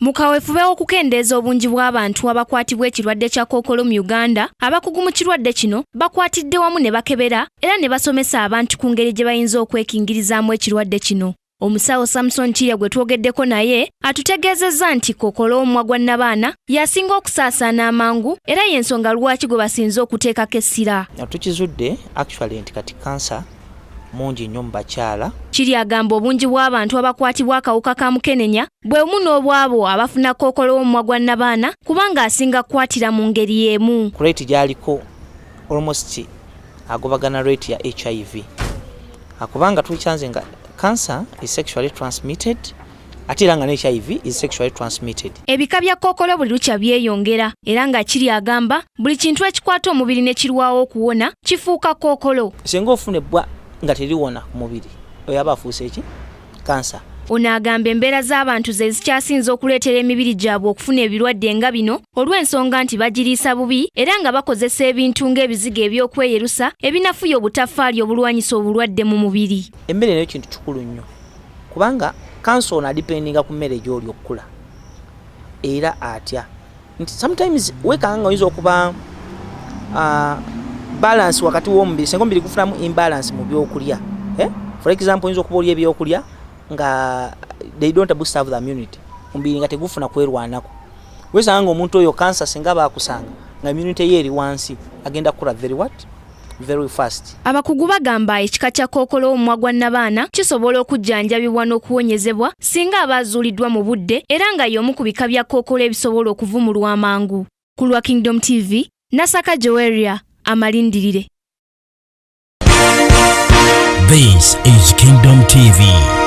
Mu kaweefube okukendeeza obungi bw'abantu abakwatibwa ekirwadde kya Kkookolo mu Uganda, abakugu mu kirwadde kino bakwatidde wamu ne bakebera era ne basomesa abantu ku ngeri gye bayinza okwekingirizamu ekirwadde kino. Omusawo Samson Kirya gwe twogeddeko naye atutegeezezza nti Kkookolo omumwa gwa Nabaana yasinga okusaasaana amangu era y'ensonga lwaki gwe basinze okuteekako essira. Tukizudde actually nti kati kansa mungi nnyo mu bakyala. Kirya agamba obungi bw'abantu abakwatibwa akawuka ka mukenenya bwe bumu n'obwabo abafuna Kkookolo omumwa gwa Nabaana kubanga asinga kukwatira mu ngeri y'emu. Ku rate gy'aliko almost agobagana rate ya HIV. Akubanga tukyanze nga cancer is sexually transmitted ate era nga ne HIV is sexually transmitted. Ebika bya Kkookolo buli lukya byeyongera era nga Kirya agamba buli kintu ekikwata omubiri ne kirwawo okuwona kifuuka Kkookolo. Singa ofunebwa nga teriwona ku mubiri oyo aba afuuse eki cancer. Ono agamba embeera z'abantu ze zikyasinza okuleetera emibiri gyabwe okufuna ebirwadde nga bino olw'ensonga nti bagiriisa bubi era nga bakozesa ebintu ng'ebizigo eby'okweyerusa ebinafuya obutafaali obulwanyisa obulwadde mu mubiri. Emmere nayo kintu kikulu nnyo kubanga kansa ono adipendinga ku mmere gy'oli okukula era atya nti sometimes weekanga nga oyinza okuba balance wakati w'omubiri singa omubiri gufunamu imbalance mu byokulya. For example oyinza okuba olya ebyokulya nga they don't boost the immunity omubiri nga tegufuna kwerwanako. Wesanga nga omuntu oyo kansa singa baakusanga nga immunity ye eri wansi agenda kukula very fast. Abakugu bagamba ekika kya Kkookolo omumwa gwa Nabaana kisobola okujjanjabibwa n'okuwonyezebwa singa abaazuuliddwa mu budde era nga y'omu ku bika bya Kkookolo ebisobola okuvumulwa amangu. Ku lwa Kingdom TV, Nasaka Joeria, amalindirire. This is Kingdom TV.